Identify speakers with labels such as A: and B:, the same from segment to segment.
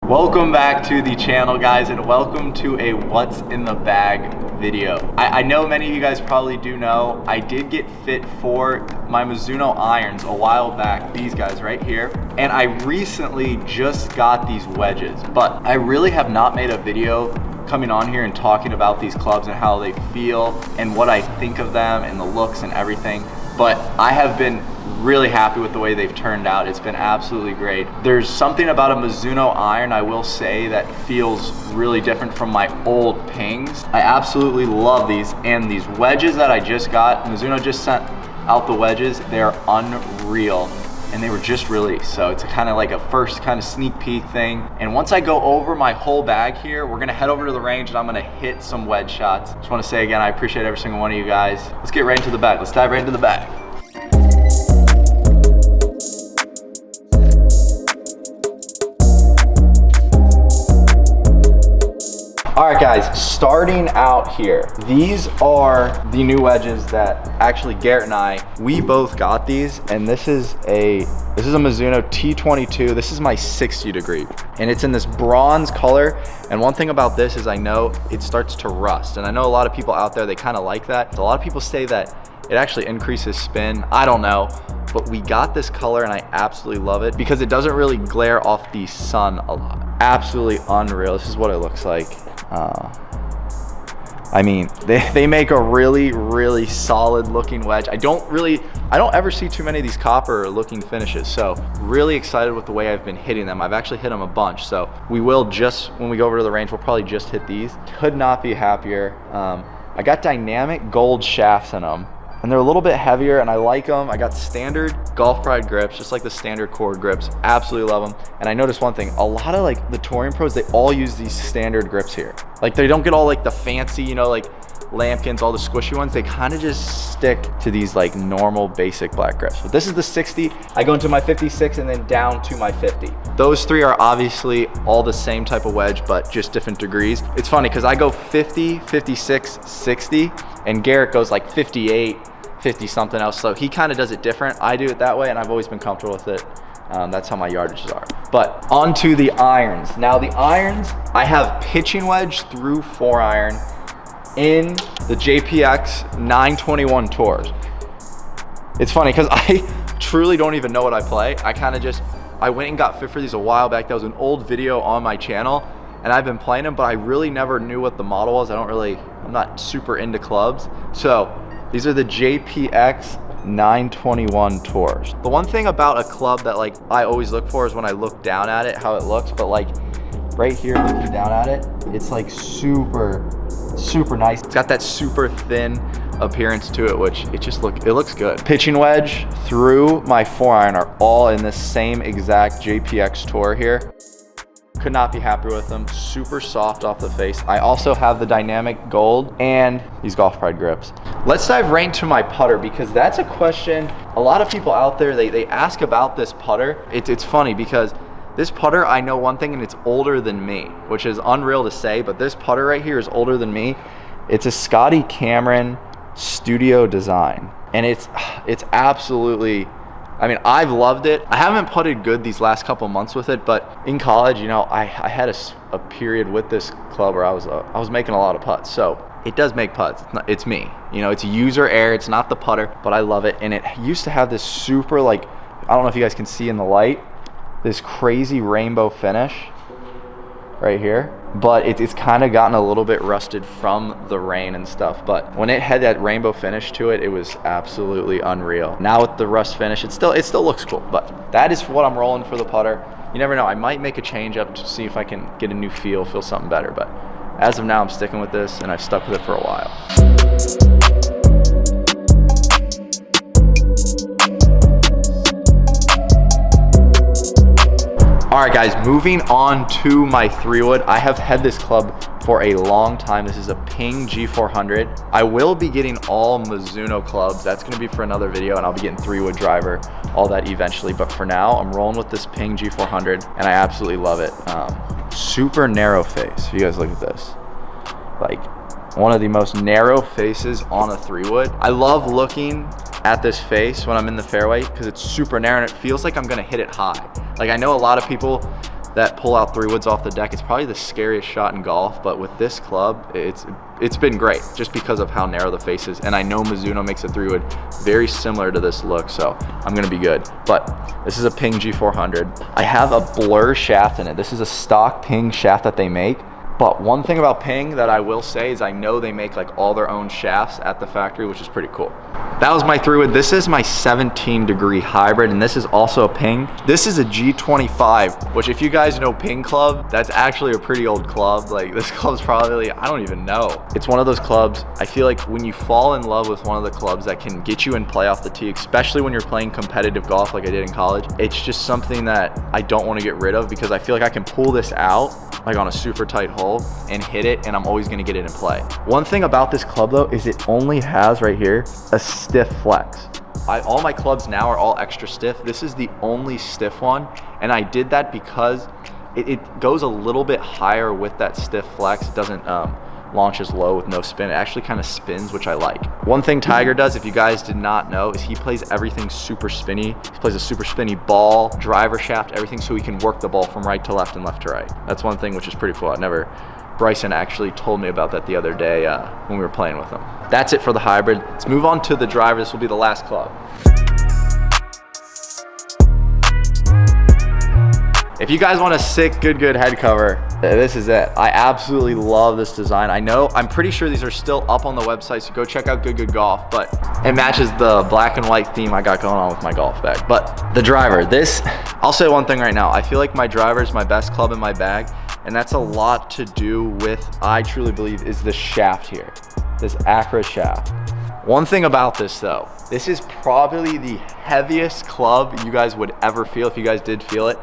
A: Welcome back to the channel, guys, and welcome to a what's in the bag video. I know many of you guys probably do know I did get fit for my Mizuno irons a while back, these guys right here, and I recently just got these wedges, but I really have not made a video coming on here and talking about these clubs and how they feel and what I think of them and the looks and everything. But I have been really happy with the way they've turned out. It's been absolutely great. There's something about a Mizuno iron, I will say, that feels really different from my old pings. I absolutely love these, and these wedges that I just got, Mizuno just sent out the wedges. They're unreal, and they were just released, so it's kind of like a first kind of sneak peek thing. And once I go over my whole bag here, we're gonna head over to the range and I'm gonna hit some wedge shots. Just want to say again, I appreciate every single one of you guys. Let's get right into the bag. Let's dive right into the bag. All right, guys, starting out here, these are the new wedges that actually Garrett and I, we both got these, and this is a Mizuno T22. This is my 60 degree, and it's in this bronze color. And one thing about this is I know it starts to rust, and I know a lot of people out there, they kind of like that. So a lot of people say that it actually increases spin. I don't know, but we got this color and I absolutely love it because it doesn't really glare off the sun a lot. Absolutely unreal. This is what it looks like. I mean, they make a really solid looking wedge. I don't ever see too many of these copper looking finishes, so really excited with the way I've been hitting them. I've actually hit them a bunch, so we will just, when we go over to the range, we'll probably just hit these. Could not be happier. I got dynamic gold shafts in them, and they're a little bit heavier, and I like them. I got standard Golf Pride grips, just like the standard cord grips. Absolutely love them. And I noticed one thing, a lot of like the touring pros, they all use these standard grips here. Like they don't get all like the fancy, you know, like lambkins, all the squishy ones. They kind of just stick to these like normal basic black grips. But this is the 60. I go into my 56 and then down to my 50. Those three are obviously all the same type of wedge, but just different degrees. It's funny because I go 50, 56, 60, and Garrett goes like 58, 50 something else. So he kind of does it different. I do it that way, and I've always been comfortable with it. That's how my yardages are. But onto the irons. Now the irons, I have pitching wedge through 4-iron in the JPX 921 Tours. It's funny because I truly don't even know what I play. I went and got fit for these a while back. That was an old video on my channel, and I've been playing them, but I really never knew what the model was. I'm not super into clubs. So these are the JPX 921 Tours. The one thing about a club that like I always look for is when I look down at it, how it looks, but like right here looking down at it, it's like super nice. It's got that super thin appearance to it, which it looks good. Pitching wedge through my 4-iron are all in the same exact JPX Tour here. Could not be happier with them. Super soft off the face. I also have the dynamic gold and these Golf Pride grips. Let's dive right into my putter, because that's a question a lot of people out there, they ask about this putter. It's funny because this putter, I know one thing, and it's older than me, which is unreal to say, but this putter right here is older than me. It's a Scotty Cameron studio design, and it's absolutely, I mean, I've loved it. I haven't putted good these last couple months with it, but in college, you know, I had a period with this club where I was making a lot of putts. So it does make putts. It's me. You know, it's user error. It's not the putter, but I love it. And it used to have this super, like, I don't know if you guys can see in the light, this crazy rainbow finish right here. But it's kind of gotten a little bit rusted from the rain and stuff. But when it had that rainbow finish to it, it was absolutely unreal. Now with the rust finish, it still looks cool. But that is what I'm rolling for the putter. You never know, I might make a change up to see if I can get a new feel something better. But as of now, I'm sticking with this, and I've stuck with it for a while. All right, guys, moving on to my 3-wood. I have had this club for a long time. This is a Ping G400. I will be getting all Mizuno clubs. That's gonna be for another video, and I'll be getting 3-wood driver, all that eventually. But for now, I'm rolling with this Ping G400, and I absolutely love it. Super narrow face. You guys look at this. Like, one of the most narrow faces on a 3-wood. I love looking at this face when I'm in the fairway because it's super narrow and it feels like I'm gonna hit it high. Like, I know a lot of people, that pull out 3-woods off the deck. It's probably the scariest shot in golf, but with this club, it's been great just because of how narrow the face is. And I know Mizuno makes a 3-wood very similar to this look, so I'm gonna be good. But this is a Ping G400. I have a blur shaft in it. This is a stock Ping shaft that they make. But one thing about Ping that I will say is I know they make like all their own shafts at the factory, which is pretty cool. That was my 3-wood. This is my 17-degree hybrid, and this is also a Ping. This is a G25, which if you guys know Ping club, that's actually a pretty old club. Like this club's probably, I don't even know. It's one of those clubs, I feel like when you fall in love with one of the clubs that can get you in play off the tee, especially when you're playing competitive golf like I did in college, it's just something that I don't want to get rid of because I feel like I can pull this out like on a super tight hole and hit it, and I'm always gonna get it in play. One thing about this club though is it only has right here a stiff flex. All my clubs now are all extra stiff. This is the only stiff one, and I did that because it goes a little bit higher with that stiff flex. It doesn't launch as low with no spin. It actually kind of spins, which I like. One thing Tiger does, if you guys did not know, is he plays everything super spinny. He plays a super spinny ball, driver shaft, everything, so he can work the ball from right to left and left to right. That's one thing which is pretty cool. Bryson actually told me about that the other day when we were playing with him. That's it for the hybrid. Let's move on to the driver. This will be the last club. If you guys want a sick, good head cover, this is it. I absolutely love this design. I'm pretty sure these are still up on the website, so go check out Good Golf, but it matches the black and white theme I got going on with my golf bag. But the driver, I'll say one thing right now. I feel like my driver is my best club in my bag, and that's a lot to do with, I truly believe, is the shaft here, this Acra shaft. One thing about this though, this is probably the heaviest club you guys would ever feel if you guys did feel it.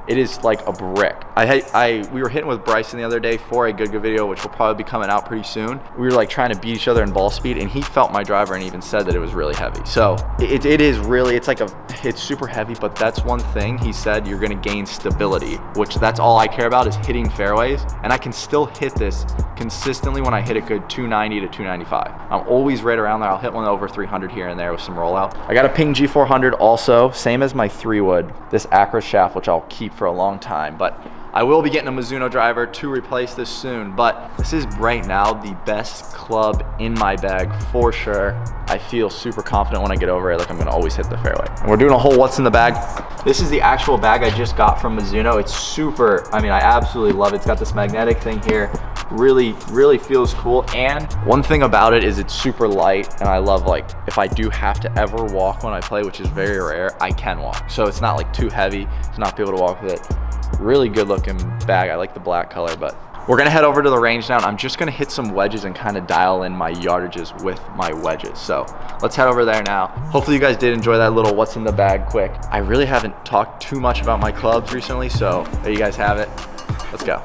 A: It is like a brick. We were hitting with Bryson the other day for a good video, which will probably be coming out pretty soon. We were like trying to beat each other in ball speed, and he felt my driver and even said that it was really heavy. So it is really, it's super heavy, but that's one thing he said, you're gonna gain stability, which that's all I care about is hitting fairways. And I can still hit this consistently when I hit it good 290 to 295. I'm always right around there. I'll hit one over 300 here and there with some rollout. I got a Ping G400 also, same as my 3-wood, this Acra shaft, which I'll keep for a long time, but I will be getting a Mizuno driver to replace this soon. But this is right now the best club in my bag for sure. I feel super confident when I get over it, like I'm gonna always hit the fairway. And we're doing a whole what's in the bag. This is the actual bag I just got from Mizuno. It's super, I absolutely love it. It's got this magnetic thing here. Really feels cool. And one thing about it is it's super light, and I love, like, if I do have to ever walk when I play, which is very rare, I can walk. So it's not like too heavy to not be able to walk with it. Really good looking bag. I like the black color. But we're gonna head over to the range now, and I'm just gonna hit some wedges and kind of dial in my yardages with my wedges. So let's head over there now. Hopefully you guys did enjoy that little what's in the bag quick. I really haven't talked too much about my clubs recently, so there you guys have it. Let's go.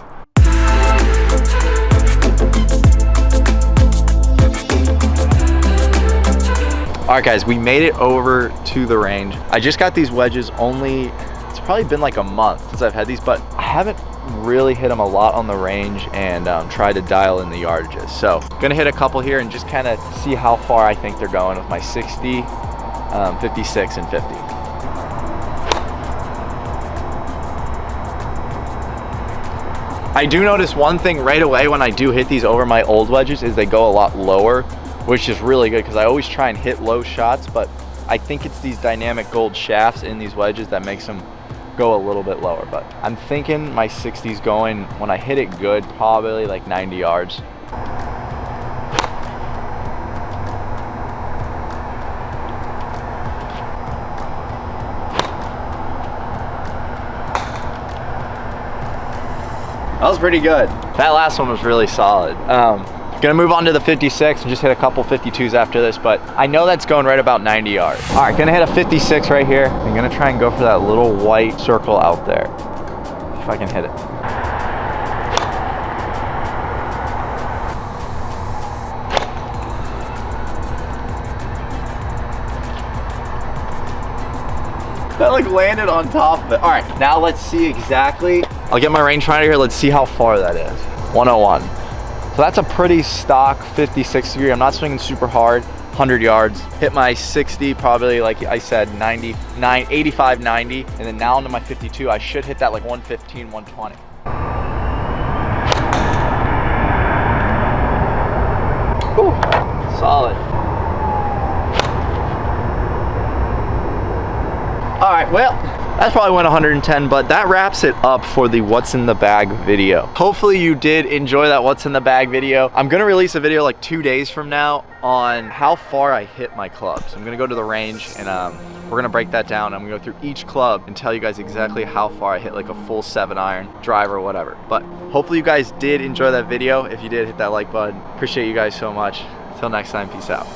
A: All right guys, we made it over to the range. I just got these wedges it's probably been like a month since I've had these, but I haven't really hit them a lot on the range and tried to dial in the yardages. So gonna hit a couple here and just kind of see how far I think they're going with my 60, 56, and 50. I do notice one thing right away when I do hit these over my old wedges is they go a lot lower, which is really good because I always try and hit low shots, but I think it's these dynamic gold shafts in these wedges that makes them go a little bit lower. But I'm thinking my 60's going, when I hit it good, probably like 90 yards. That was pretty good. That last one was really solid. Gonna move on to the 56 and just hit a couple 52s after this, but I know that's going right about 90 yards. All right, gonna hit a 56 right here. I'm gonna try and go for that little white circle out there, if I can hit it. That like landed on top of it. All right, now let's see exactly. I'll get my rangefinder here. Let's see how far that is. 101. So that's a pretty stock 56 degree. I'm not swinging super hard. 100 yards. Hit my 60, probably like I said, 85, 90. And then now into my 52, I should hit that like 115, 120. Whew, solid. All right, well, that's probably went 110, but that wraps it up for the what's in the bag video. Hopefully you did enjoy that what's in the bag video. I'm gonna release a video like 2 days from now on how far I hit my clubs. I'm gonna go to the range and we're gonna break that down. I'm gonna go through each club and tell you guys exactly how far I hit like a full 7-iron, driver, or whatever. But hopefully you guys did enjoy that video. If you did, hit that like button. Appreciate you guys so much. Until next time, peace out.